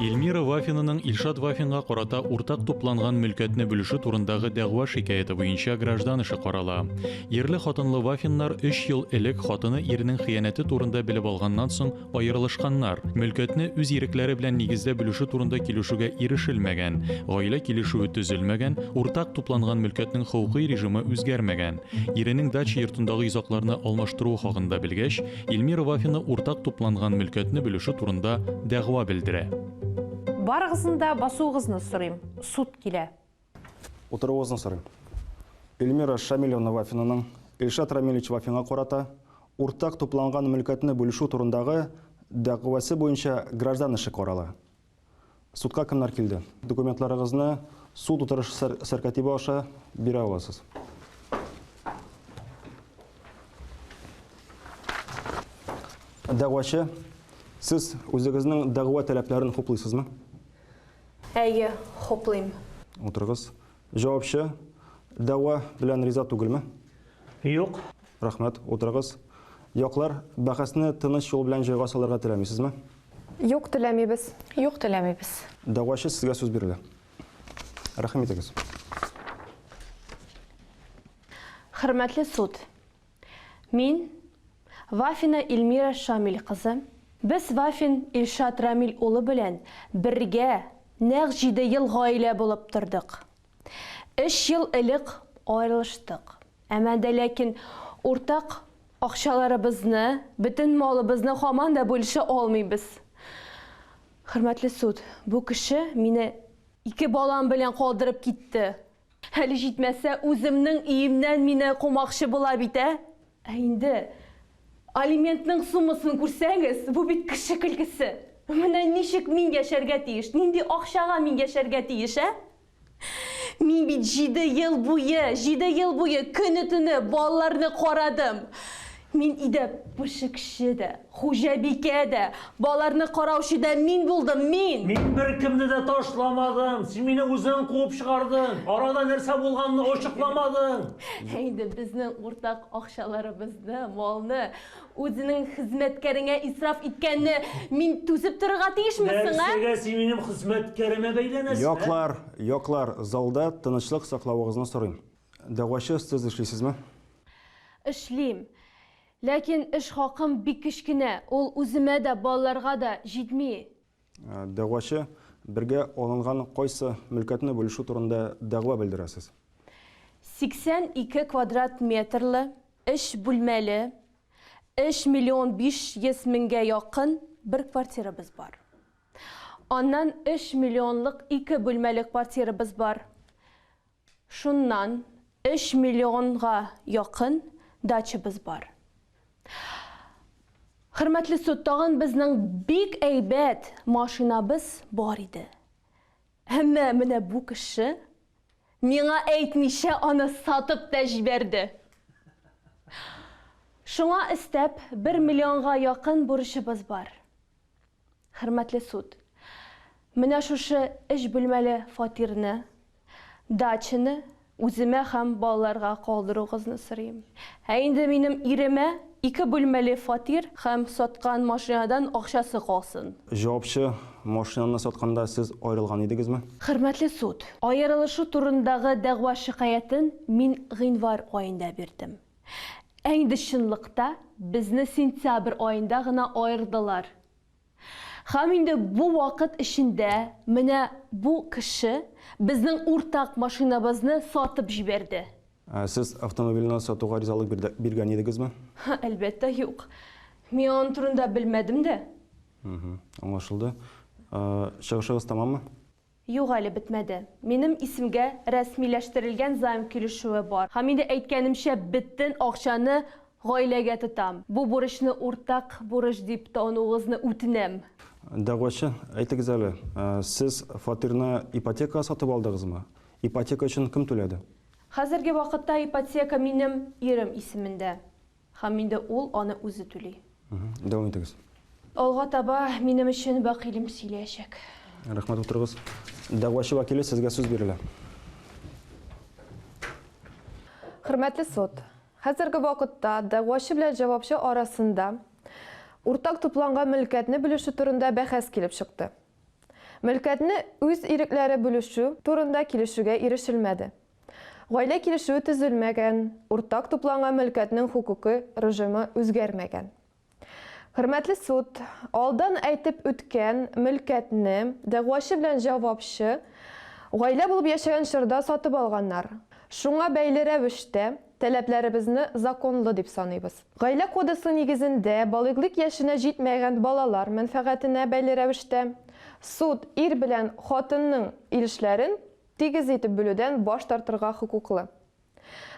Эльмира Вафинаның Илшат Вафинга карата уртак тупланган мөлкәтне бүлешү турындагы дәгъва шикаяты буенча граждан эше карала. Ерле хатынлы Вафиннар 3 ел элек хатыны иренең хыянәте турында белеп алганнан соң аерылышканнар. Мөлкәтне үз ирекләре белән нигездә бүлешү турында килешүгә ирешелмәгән, гаилә килешүе төзелмәгән, уртак тупланган мөлкәтнең хукукый режимы үзгәрмәгән. Иренең дача йортындагы йозакларны алмаштыру хакында белгәч, Эльмира Вафина уртак тупланган мөлкәтне бүлешү турында дәгъва белдерә. Барығызында басуғызны сұрайым. Суд келе. Отыруғызны сұрайым. Эльмира Шамилевна Вафинаның Илшат Рамилевич Вафинға қарата уртак тупланған мүлкәтіне бүлішу турындағы дәғуасы бойынша граждан іші қаралы. Судқа кімдер келді? Документларыңызны суд отырыш сәркәтибі аша бере аласыз. Дәғуашы, сіз өзіңіздің дәғуа тәләпләрін хуплайсызмы? Әйе, хоплайым. Отырғыз. Жауапшы, дәғуа білән риза түгілмі? Юк. Рахмет, отырғыз. Яқлар, бәхәсіне тыныш жол білән жайға салырға теләмейсізмі? Юк, теләмейбіз. Юк, теләмейбіз. Дәғуашы, сізге сөз берілі. Рахмет етіңіз. Хөрмәтле суд. Мин Вафина Эльмира Шамил кызы. Без Вафин Илшат Рамил улы белән бергә нәг 7 ел гаилә булып тордык. 3 ел элек аерылыштык. Әмма дә ләкин уртак акчаларыбызны, бөтен малыбызны һаман да бүлешә алмыйбыз. Хөрмәтле суд, бу кеше мине 2 балам белән калдырып китте. Әле җитмәсә, үземнең иемнән мине кумакчы була бит, Инде алиментның суммасын күрсәңез, бу бит кеше көлкесе. Менә ничек мин яшәргә тиеш? Нинди акчага мин яшәргә тиеш, Мин бит 7 ел буе көне-төне балаларны карадым. Мин иде бушы кеше дә, хуҗабикә дә, балаларны караучы да мин булдым, мин. Мин бер кемне дә ташламадым. Син мине үзең куып чыгардың. Арада нәрсә булганны ачыкламадың. Инде безнең уртак акчаларыбызны, малны үзенең хезмәткәреңә исраф иткәнне мин түзеп торырга тиешмесең, Нәрсәгә син минем хезмәткәремә бәйләнәсең? Яклар, залда тынычлык саклауыгызны сорыйм. Дәгъвачы, сез эшлисезме? Эшлим. Ләкин эш хакым бик кечкенә, ул үземә дә, балаларга да җитми. Дәгъвачы, бергә алынган кайсы мөлкәтне бүлешү турында дәгъва белдерәсез? 82 квадрат метрлы, 3 бүлмәле, 3 миллион 500 меңгә якын бер квартирабыз бар. Аннан 3 миллионлык 2 бүлмәле квартирабыз бар. Шуннан 3 миллионга якын дачабыз бар. Хөрмәтле суд, тагын безнең бик әйбәт машинабыз бар иде. Әмма менә бу кеше миңа әйтмичә аны сатып та җибәрде. Шуңа истәп 1 миллионга якын бурычыбыз бар. Хөрмәтле суд, менә шушы 3 бүлмәле фатирны, дачаны үземә һәм балаларга калдыруыгызны сорыйм. Инде минем иремә 2 бүлмәле фатир һәм саткан машинадан акчасы калсын. Җавапчы, машинаны сатканда сез аерылган идегезме? Хөрмәтле суд, аерылышу турындагы дәгъва шикаятен мин гыйнвар аенда бирдем. Инде чынлыкта безне сентябрь аенда гына аердылар. Һәм инде бу вакыт эчендә менә бу кеше безнең уртак машинабызны сатып җибәрде. Сез автомобильне сатуга ризалык биргән идегезме? Әлбәттә юк. Мин аны турында белмәдем дә. Аңлашылды. Чыгышыгыз тамаммы? Юк, әле бетмәде. Минем исемгә рәсмиләштерелгән займ килешүе бар. Һәм инде әйткәнемчә бөтен акчаны гаиләгә тотам. Бу бурычны уртак бурыч дип тануыгызны үтенәм. Дәгъвачы, әйтегез әле, сез фатирны ипотека сатып алдыгызмы? Ипотека өчен кем түләде? Хәзерге вакытта ипотека минем ирем исемендә. Һәм инде ул аны үзе түли. Дәвам итегез. Алга таба минем өчен бакыйлым сөйләячәк. Рәхмәт, утырыгыз. Дәгъвачы вәкиле, сезгә сүз бирелә. Хөрмәтле суд, хәзерге вакытта дәгъвачы белән җавапчы арасында уртак тупланган мөлкәтне бүлешү турында бәхәс килеп чыкты. Мөлкәтне үз ирекләре бүлешү турында килешүгә ирешелмәде. Гаилә килешүе төзелмәгән, уртак тупланган мөлкәтнең хукукы режимы үзгәрмәгән. Хөрмәтле суд, алдан әйтеп үткән мөлкәтне дәгъвачы белән җавапчы гаилә булып яшәгән чорда сатып алганнар. Шуңа бәйле рәвештә таләпләребезне законлы дип саныйбыз. Гаилә кодексы нигезендә балыглык яшенә җитмәгән балалар мәнфәгатенә бәйле рәвештә суд ир белән хатынның илешләрен тигез итеп бүлүдән баш тартырга хукуклы.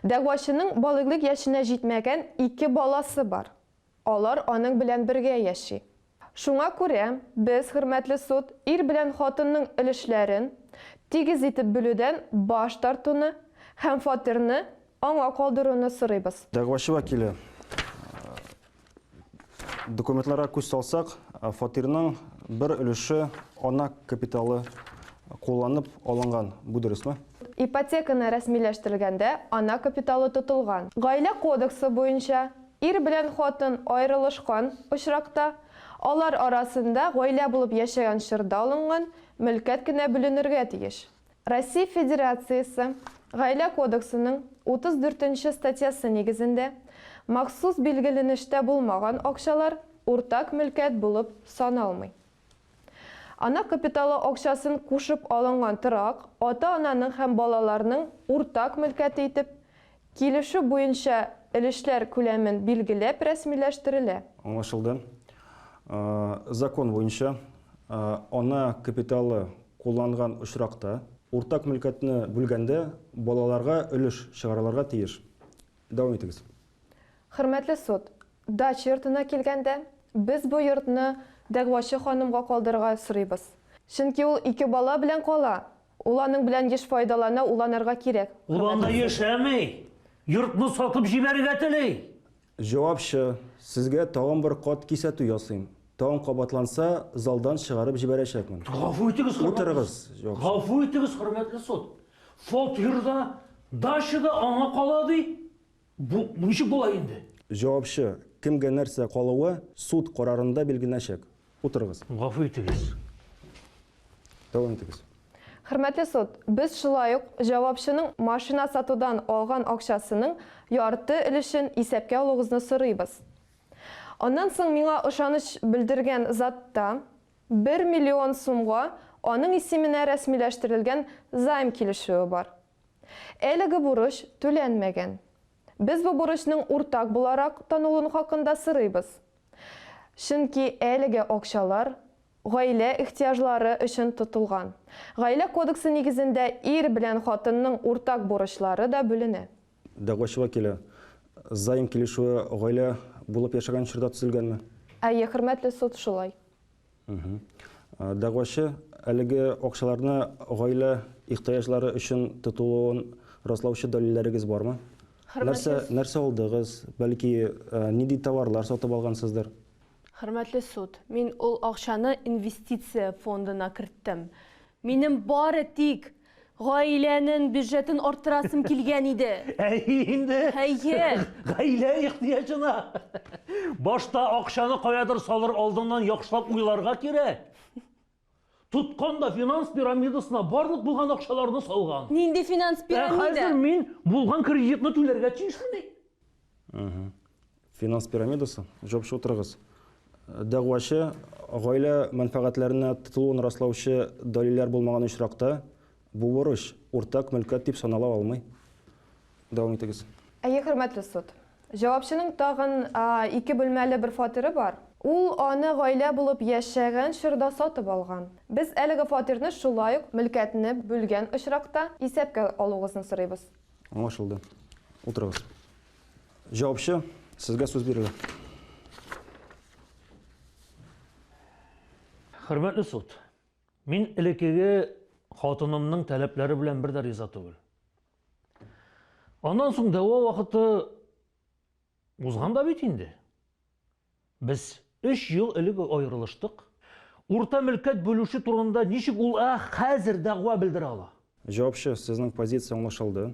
Дәгъвачының балыглык яшенә җитмәгән 2 баласы бар. Алар аның белән бергә яши. Шуңа күрә без, хөрмәтле суд, ир белән хатынның илешләрен тигез итеп бүлүдән баш тартуны һәм фатирны аңа калдыруны сорыйбыз. Дәгъвачы вәкиле, документларга күз салсак, фатирның бер өлеше ана капиталы кулланып алынган. Бу дөресме? Ипотеканы рәсмиләштергәндә ана капиталы тотылган. Гаилә кодексы буенча ир белән хатын аерылышкан очракта алар арасында гаилә булып яшәгән чорда алынган мөлкәт кенә бүленергә тиеш. Россия Федерациясе Гаилә кодексының 34-нче статьясы нигезендә махсус билгеленештә булмаган акчалар уртак мөлкәт булып саналмый. Ана капиталы акчасын кушып алынган торак ата-ананың һәм балаларның уртак мөлкәте итеп килешү буенча өлешләр күләмен билгеләп рәсмиләштерелә. Аңлашылды. Закон буенча ана капиталы кулланган очракта уртак мөлкәтне бүлгәндә балаларга өлеш чыгараларга тиеш. Дәвам итегез. Хөрмәтле суд, дача йортына килгәндә без бу йортны дәгъвачы ханымга калдырырга сорыйбыз. Чөнки ул 2 бала белән кала. Ул аның белән еш файдалана, уланырга кирәк. Ул анда яшәмей, йортны сатып җибәрергә тели. Җавапчы, сезгә тагын бер кат кисәтү ясыйм. Тагын кабатланса, залдан чыгарып җибәрәчәкмен. Гафу итегез, Утырыгыз, җавапчы. Гафу итегез, хөрмәтле суд. Фатирда, дачада аңа калады. Бу ничек була инде? Җавапчы, кемгә нәрсә калуы суд карарында билгеләнәчәк. Утырыгыз. Гафу итегез. Дәвам итегез. Хөрмәтле суд, без шулай ук җавапчының машина сатудан алган акчасының ярты өлешен исәпкә алуыгызны сорыйбыз. Аннан соң миңа ышаныч белдергән затта 1 миллион сумга аның исеменә рәсмиләштерелгән займ килешүе бар. Әлеге бурыч түләнмәгән. Без бу бурычның уртак буларак танылуын хакында сорыйбыз. Чөнки әлеге акчалар гаилә ихтияҗлары өчен тотылган. Гаилә кодексы нигезендә ир белән хатынның уртак бурычлары да бүленә. Дәгъвачы вәкиле, займ килешүе гаилә булып яшәгән чорда төзелгәнме? Әйе, хөрмәтле суд, шулай. Дәгъвачы, әлеге акчаларны гаилә ихтияҗлары өчен тотылуын раслаучы дәлилләрегез бармы? Нәрсә алдыгыз? Бәлки нинди товарлар сатып алгансыздыр? Хөрмәтле суд, мин ул акчаны инвестиция фондына керттем. Минем бары тик гаиләнең бюджетын арттырасым килгән иде. Инде. Әйе. Гаилә ихтияҗына. Башта акчаны каядыр салыр алдыннан яхшылап уйларга кирәк. Тутканда финанс пирамидасына барлык булган акчаларны салган. Нинди финанс пирамида? Хәзер мин булган кредитны түләргә тиешмени? Финанс пирамидасы? Җавапчы, утырыгыз. Дәгъвачы, гаилә мәнфәгатьләренә тотылуын раслаучы дәлилләр булмаган очракта бу бурыч уртак мөлкәт дип санала алмый. Дәвам итегез. Әйе, хөрмәтле суд. Җавапчының тагын 2 бүлмәле бер фатиры бар. Ул аны гаилә булып яшәгән чорда сатып алган. Без әлеге фатирны шулай ук мөлкәтне бүлгән очракта исәпкә алуыгызны сорыйбыз. Аңлашылды. Утырыгыз. Җавапчы, сезгә сүз бирелә. Хөрмәтле суд, мин элекеге хатынымның таләпләре белән бер дә риза түгел. Аннан соң дәва вакыты узган да бит инде. Без 3 ел элек аерылыштык. Урта мөлкәт бүлүше турында ничек ул хәзер дәгъва белдерә ала? Җавапчы, сезнең позиция аңлашылды.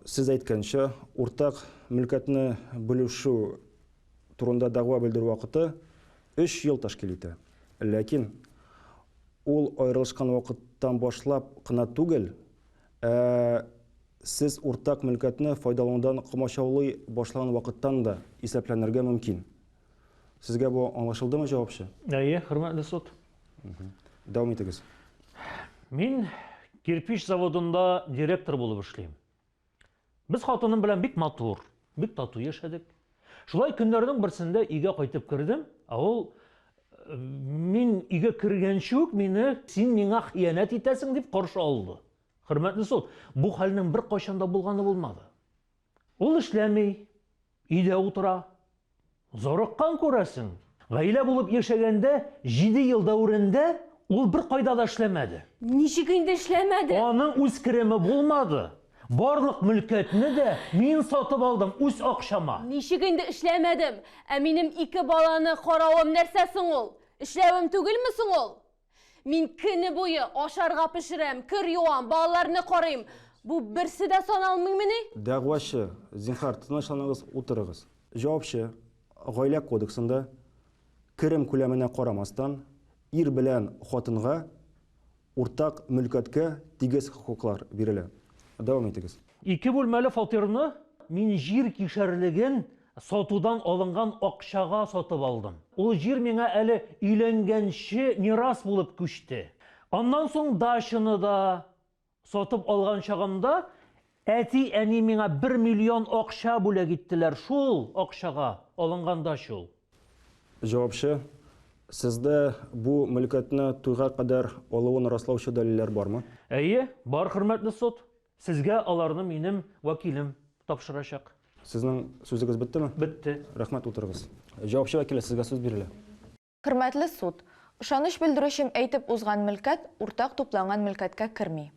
Сез әйткәнчә, уртак мөлкәтне бүлүшү турында дәгъва белдерү вакыты 3 ел ташкил итә. Ләкин ул аерылышкан вакыттан башлап кына түгел, сез уртак мөлкәтне файдаланудан комачаулый башлаган вакыттан да исәпләнергә мөмкин. Сезгә бу аңлашылдымы, җавапчы? Әйе, хөрмәтле суд. Дәвам итегез. Мин кирпич заводында директор булып эшлим. Без хатыным белән бик матур, бик тату яшәдек. Шулай көннәрнең берсендә өйгә кайтып кердем, ул мин өйгә кергәнче үк мине син миңа хыянәт итәсең дип каршы алды. Хөрмәтле суд, бу хәлнең бер кайчан да булганы булмады. Ул эшләми, өйдә утыра. Зарыккан күрәсең. Гаилә булып яшәгәндә 7 ел дәврендә ул бер кайда да эшләмәде. Ничек инде эшләмәде? Аның үз кереме булмады. Барлык мөлкәтне дә мин сатып алдым үз акчама. Ничек инде эшләмәдем? Ә минем 2 баланы каравым нәрсә соң ул? Эшләвем түгелме соң ул? Мин көне буе ашарга пешерәм, кер юам, балаларны карыйм. Бу берсе дә саналмыймыни? Дәгъвачы, зинһар, тынычланыгыз, утырыгыз. Җавапчы, гаилә кодексында керем күләменә карамастан ир белән хатынга уртак мөлкәткә тигез хокуклар бирелә. Дәвам итегез. 2 бүлмәле фатирны мин җир кишәрлеген сатудан алынган акчага сатып алдым. Ул җир миңа әле өйләнгәнче мирас булып күчте. Аннан соң дачаны да сатып алган чагымда әти-әни миңа 1 миллион акча бүләк иттеләр. Шул акчага алынган дача ул. Җавапчы, сездә бу мөлкәтне туйга кадәр алуын раслаучы дәлилләр бармы? Әйе, бар хөрмәтле суд. Сезгә аларны минем вәкилем тапшырачак. Сезнең сүзегез беттеме? Бетте. Рәхмәт, утырыгыз. Җавапчы вәкиле, сезгә сүз бирелә. Хөрмәтле суд, ышаныч белдерүчем әйтеп узган мөлкәт уртак тупланган мөлкәткә керми.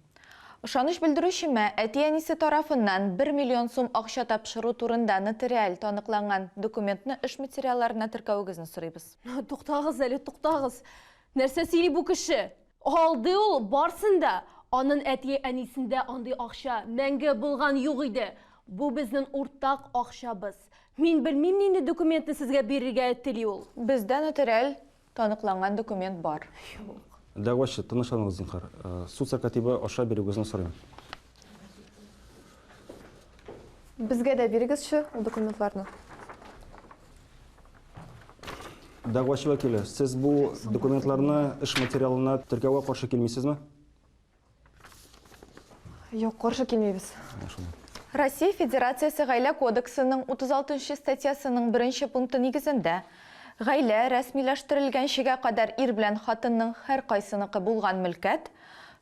Ышаныч белдерүчемә әти-әнисе тарафыннан 1 миллион сум акча тапшыру турында нотариаль таныкланган документны эш материалларына теркәвегезне сорыйбыз. Туктагыз әле, туктагыз. Нәрсә сөйли бу кеше? Алды ул барсында. Аның әти-әнисендә андый акча мәңге булган юк иде. Бу безнең уртак акчабыз. Мин белмим нинди документны сезгә бирергә тели ул. Бездә нотариаль таныкланган документ бар. Дәгъвачы, тынычланыгыз, зинһар. Суд сәркатибы аша бирүгезне сорыйм. Безгә дә бирегезче ул документларны. Дәгъвачы вәкиле, сез бу документларны эш материалына теркәүгә каршы килмисезме? Юк, каршы килмибез. Россия Федерациясе Гаилә кодексының 36 статьясының 1 пункты нигезендә гаилә рәсмиләштерелгәнчегә кадәр ир белән хатынның һәр кайсыныкы булган мөлкәт,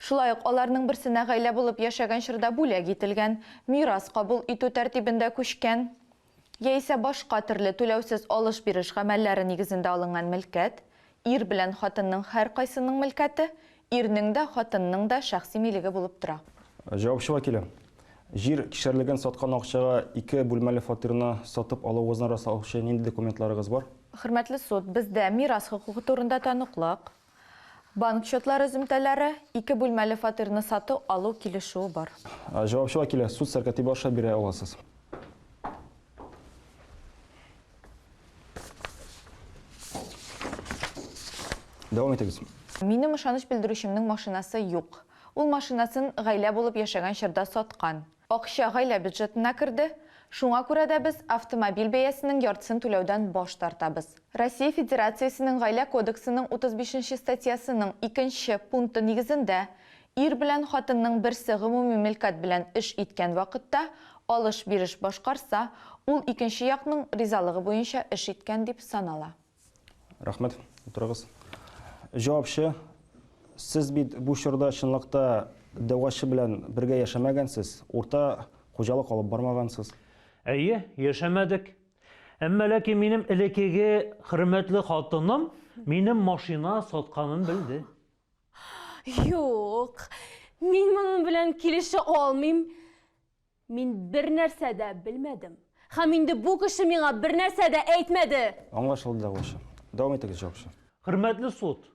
шулай ук аларның берсенә гаилә булып яшәгән чорда бүләк ителгән, мирас кабул итү тәртибендә күчкән, яисә башка төрле түләүсез алыш-биреш гамәлләре нигезендә алынган мөлкәт, ир белән хатынның һәр кайсының мөлкәте, ирнең дә, хатынның да шәхси милеге булып тора. Җавапчы вәкиле, җир кишәрлеген саткан акчага 2 бүлмәле фатирны сатып алуыгызны раслаучы нинди документларыгыз бар? Хөрмәтле суд, бездә мирас хокукы турында таныклык, банк счетлары зөмтәләре, 2 бүлмәле фатирны сату алу килешүе бар. Җавапчы вәкиле, суд сәркатибы аша бирә аласыз. Дәвам итегез. Минем ышаныч белдерүчемнең машинасы юк. Ул машинасын гаилә булып яшәгән чорда саткан. Акча гаилә бюджетына керде. Шуңа күрә дә без автомобиль бәясенең яртысын түләүдән баш тартабыз. Россия Федерациясенең Гаилә кодексының 35 статьясының 2 пункты нигезендә ир белән хатынның берсе гомуми мөлкәт белән эш иткән вакытта алыш-биреш башкарса, ул икенче якның ризалыгы буенча эш иткән дип санала. Рәхмәт, утырыгыз. Җавапчы, сез бит бу чорда чынлыкта дәгъвачы белән бергә яшәмәгәнсез, урта хуҗалык алып бармагансыз. Әйе, яшәмәдек. Әмма ләкин минем элекеге хөрмәтле хатыным минем машина сатканын белде. Юк, мин моның белән килешә алмыйм. Мин бер нәрсә дә белмәдем. Һәм инде бу кеше миңа бер нәрсә дә әйтмәде. Аңлашылды, дәгъвачы. Дәвам итегез, җавапчы. Хөрмәтле суд,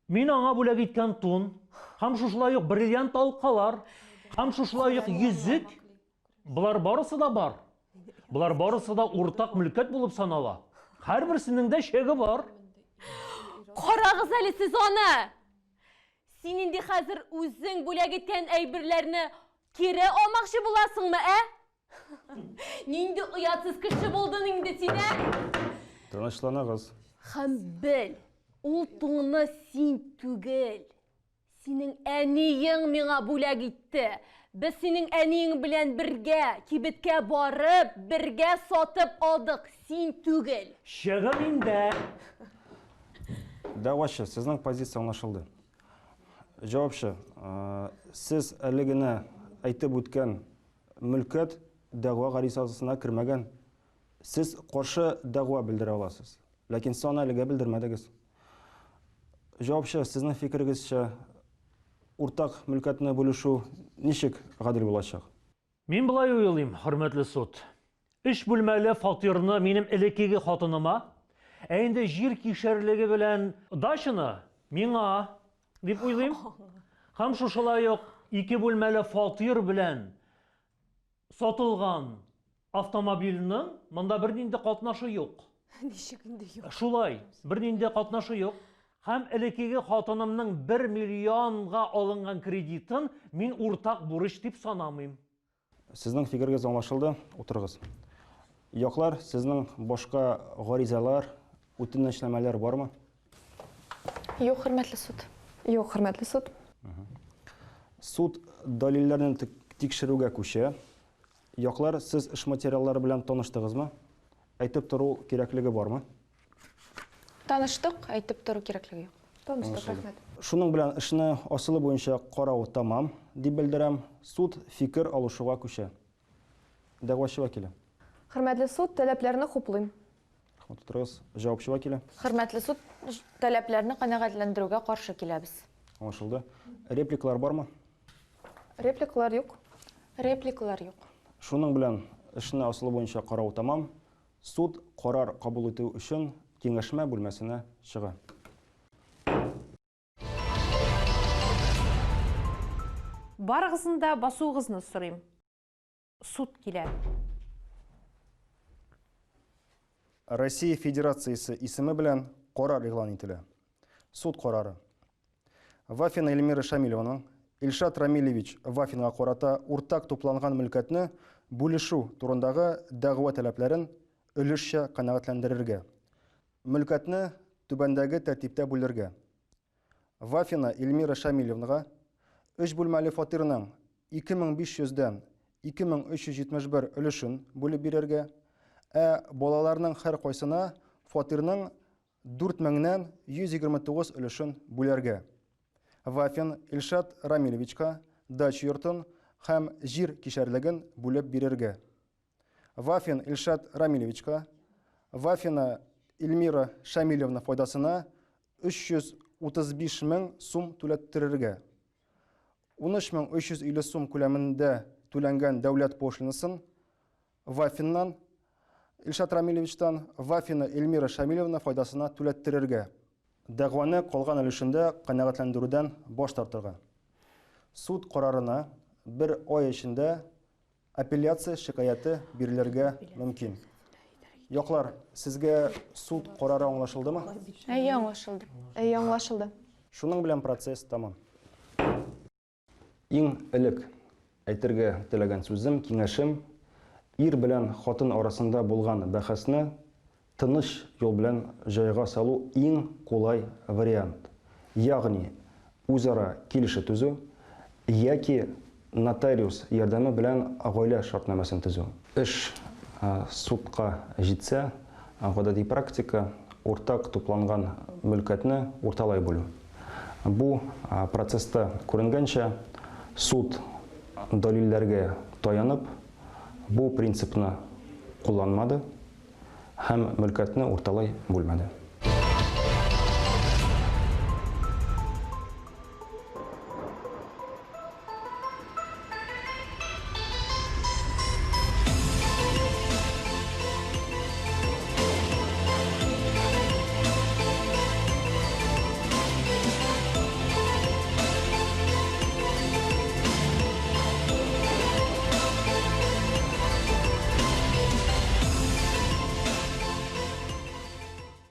мин аңа бүләк иткән тун, һәм шушылай ук бриллиант алкалар, һәм шушылай ук йөзек, булар барысы да бар. Булар барысы да уртак мөлкәт булып санала. Һәрберсенең дә шеге бар. Карагыз әле сез аны. Син инде хәзер үзең бүләк иткән әйберләрне кире алмакчы буласыңмы, ә? Нинди уятсыз кеше булдың инде син, ә? Тынычланыгыз. Һәм бел, ул туңны син түгел. Синең әниең миңа бүләк итте. Без синең әниең белән бергә кибеткә барып, бергә сатып алдык, син түгел. Чыгым инде. Дәгъвачы, сезнең позиция аңлашылды. Җавапчы, сез әле генә әйтеп үткән мөлкәт дәгъва гаризасына кертмәгән. Сез каршы дәгъва белдерә аласыз. Ләкин сез аны әлегә белдермәдегез. Җавапчы, сезнең фикерегезчә, уртак мөлкәтне бүлешү ничек гадел булачак? Мин болай уйлыйм, хөрмәтле суд. 3 бүлмәле фатирны минем элеккеге хатыныма, ә инде җир кишәрлеге белән дачаны миңа дип уйлыйм. Һәм шушылай ук 2 бүлмәле фатир белән сатылган автомобильнең монда бернинди катнашы юк. Ничек инде юк? Шулай, бернинди катнашы юк. Һәм элеккеге хатынымның 1 миллионга алынган кредитын мин уртак бурыч дип санамыйм. Сезнең фикерегез аңлашылды, утырыгыз. Яклар, сезнең башка гаризалар, үтенечләмәләр бармы? Юк, хөрмәтле суд. Юк, хөрмәтле суд. Суд дәлилләрне тикшерүгә күчә. Яклар, сез эш материаллары белән таныштыгызмы? Әйтеп тору кирәклеге бармы? Таныштык, әйтеп тору кирәклеге юк. Таныштык, рәхмәт. Шуның белән эшне асылы буенча карау тамам дип белдерәм. Суд фикер алышуга күчә. Дәгъвачы вәкиле. Хөрмәтле суд, таләпләрне хуплыйм. Рәхмәт, утырыгыз. Җавапчы вәкиле. Хөрмәтле суд, таләпләрне канәгатьләндерүгә каршы киләбез. Аңлашылды. Репликалар бармы? Репликалар юк. Репликалар юк. Шуның белән эшне асылы буенча карау тамам. Суд карар кабул итү өчен киңәшмә бүлмәсенә чыга. Барыгызны да басуыгызны сорыйм. Суд килә. Россия Федерациясы исеме белән карар игълан ителә. Суд карары. Вафина Эльмира Шамилеваның Илшат Рамилевич Вафинга карата уртак тупланган мөлкәтне бүлешү турындагы дәгъва таләпләрен өлешчә канәгатьләндерергә. Мөлкәтне түбәндәге тәртиптә бүлергә. Вафина Эльмира Шамилевнага 3 бүлмәле фатирның 2500-дән 2371 өлешен бүлеп бирергә, балаларның һәр кайсына фатирның 4000-нән 129 өлешен бүләргә. Вафин Илшат Рамилевичка дача йортын һәм җир кишәрлеген бүлеп бирергә. Вафин Илшат Рамилевичка Вафина Эльмира Шамилевна файдасына 335 мең сум түләттерергә. 13350 сум күләмендә түләнгән дәүләт пошлинасын Вафиннан Илшат Рамилевичтан Вафина Эльмира Шамилевна файдасына түләттерергә. Дәгъваны калган өлешендә канәгатьләндерүдән баш тартырга. Суд карарына 1 ай эчендә апелляция шикаяты бирелергә мөмкин. Яклар, сезгә суд карары аңлашылдымы? Әйе, аңлашылды. Аңлашылды. Шуның белән процесс тамам. Иң элек әйтергә теләгән сүзем, киңәшем, ир белән хатын арасында булган бәхәсне тыныч юл белән җайга салу иң кулай вариант. Ягъни үзара килешү төзү яки нотариус ярдәме белән гаилә шартнамасын төзү. Эш судка җитсә, гадәти практика уртак тупланган мөлкәтне урталай бүлү. Бу процесста күренгәнчә суд дәлилләргә таянып бу принципны кулланмады һәм мөлкәтне урталай бүлмәде.